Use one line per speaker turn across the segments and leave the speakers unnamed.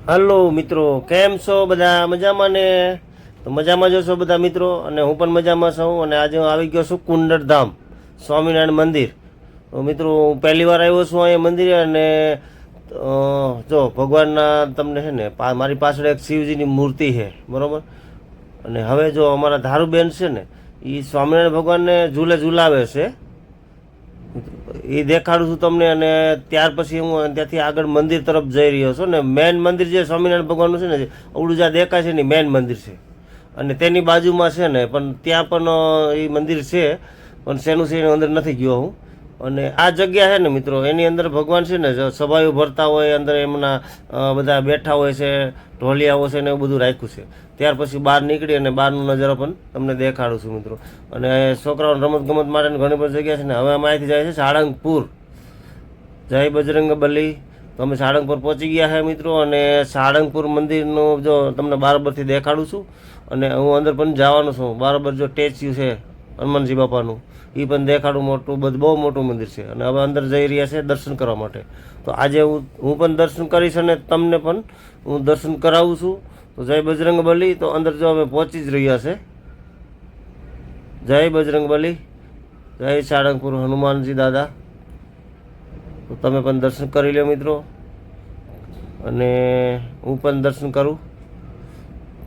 હાલો મિત્રો, કેમ છો બધા? મજામાં ને? તો મજામાં જશો બધા મિત્રો, અને હું પણ મજામાં છું. અને આજે હું આવી ગયો છું કુંડરધામ સ્વામિનારાયણ મંદિર. તો મિત્રો, હું પહેલી વાર આવ્યો છું અહીંયા મંદિરે. અને જો ભગવાનના તમને છે ને મારી પાછળ એક શિવજીની મૂર્તિ છે, બરાબર. અને હવે જો અમારા ધારુબેન છે ને, એ સ્વામિનારાયણ ભગવાનને ઝૂલાવે છે. એ દેખાડું છું તમને. અને ત્યાર પછી હું ત્યાંથી આગળ મંદિર તરફ જઈ રહ્યો છું. ને મેન મંદિર જે સ્વામિનારાયણ ભગવાનનું છે ને, અવળું જ્યાં દેખાય છે ને મેન મંદિર છે. અને તેની બાજુમાં છે ને પણ ત્યાં પણ એ મંદિર છે, પણ શેનું છે એની અંદર નથી ગયો હું. અને આ જગ્યા છે ને મિત્રો, એની અંદર ભગવાન છે ને સભાઓ ભરતા હોય, અંદર એમના બધા બેઠા હોય છે, ઢોલિયાઓ છે ને એવું બધું રાખ્યું છે. ત્યાર પછી બહાર નીકળી અને બહારનો નજારો પણ તમને દેખાડું છું મિત્રો. અને છોકરાઓને રમત ગમત માટેની ઘણી બધી જગ્યા છે ને. હવે અમે અહીંથી જાય છે સાળંગપુર. જય બજરંગ બલી. તો અમે સાળંગપુર પહોંચી ગયા છે મિત્રો. અને સાળંગપુર મંદિરનું જો તમને બરાબરથી દેખાડું છું. અને હું અંદર પણ જવાનું છું. બરાબર જો સ્ટેચ્યુ છે હનુમાનજી બાપાનું, એ પણ દેખાડું. બહુ મોટું મંદિર છે. અને હવે અંદર જઈ રહ્યા છે દર્શન કરવા માટે. તો આજે હું પણ દર્શન કરીશ અને તમને પણ હું દર્શન કરાવું છું. તો જય બજરંગ બલી. તો અંદર જો અમે પહોંચી જ રહ્યા છે. જય બજરંગ બલી, જય સાળંગપુર હનુમાનજી દાદા. તો તમે પણ દર્શન કરી લો મિત્રો. અને હું પણ દર્શન કરું.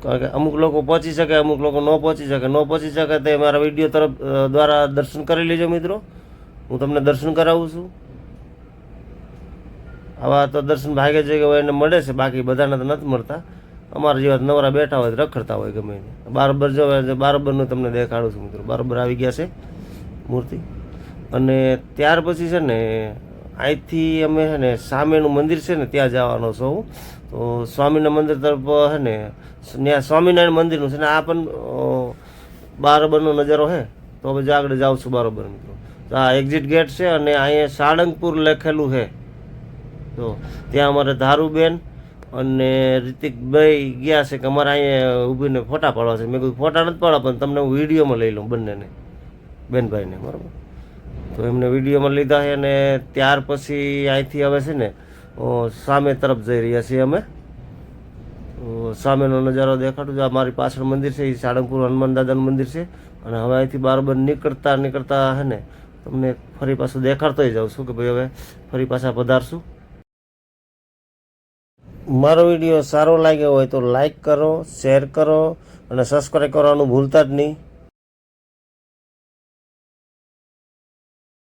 કારણ કે અમુક લોકો પહોંચી શકે, અમુક લોકો ન પહોંચી શકે તે મારા વિડીયો તરફ દ્વારા દર્શન કરી લેજો મિત્રો. હું તમને દર્શન કરાવું છું. આવા તો દર્શન ભાગે જગ્યા એને મળે છે, બાકી બધાને તો નથી મળતા. અમારા જેવા નવરા બેઠા હોય, રખડતા હોય ગમે એને. બરાબર જો બરાબરનું તમને દેખાડું છું મિત્રો. બરાબર આવી ગયા છે મૂર્તિ. અને ત્યાર પછી છે ને અહીંથી અમે છે ને સામેનું મંદિર છે ને ત્યાં જવાનો છું હું. તો સ્વામિનારાયણ મંદિર તરફ છે ને, ત્યાં સ્વામિનારાયણ મંદિરનું છે ને આ પણ બરાબરનો નજારો છે. તો હવે આગળ જાઉં છું બરાબર મિત્રો. તો આ એક્ઝિટ ગેટ છે. અને અહીંયા સાળંગપુર લખેલું છે. તો ત્યાં અમારે ધારુબેન અને રિતિકભાઈ ગયા છે કે અમારે અહીંયા ઊભીને ફોટા પાડવા છે. મેં કીધું ફોટા નથી પાડવા, પણ તમને હું વિડીયોમાં લઈ લઉં બંનેને, બેનભાઈને, બરાબર. તો એમને વિડીયોમાં લીધા છે. અને ત્યાર પછી અહીંથી હવે છે ને સામે તરફ જઈ રહ્યા છીએ અમે. સામેનો નજારો દેખાડું. આ મારી પાછળ મંદિર છે, એ સાળંગપુર હનુમાન દાદાનું મંદિર છે. અને હવે અહીંથી બરાબર નીકળતા છે ને તમને ફરી પાછું દેખાડતો જાઉં છું કે ભાઈ હવે ફરી પાછા પધારશું. મારો વિડીયો સારો લાગ્યો હોય તો લાઈક કરો, શેર કરો અને સબસ્ક્રાઈબ કરવાનું ભૂલતા જ નહીં.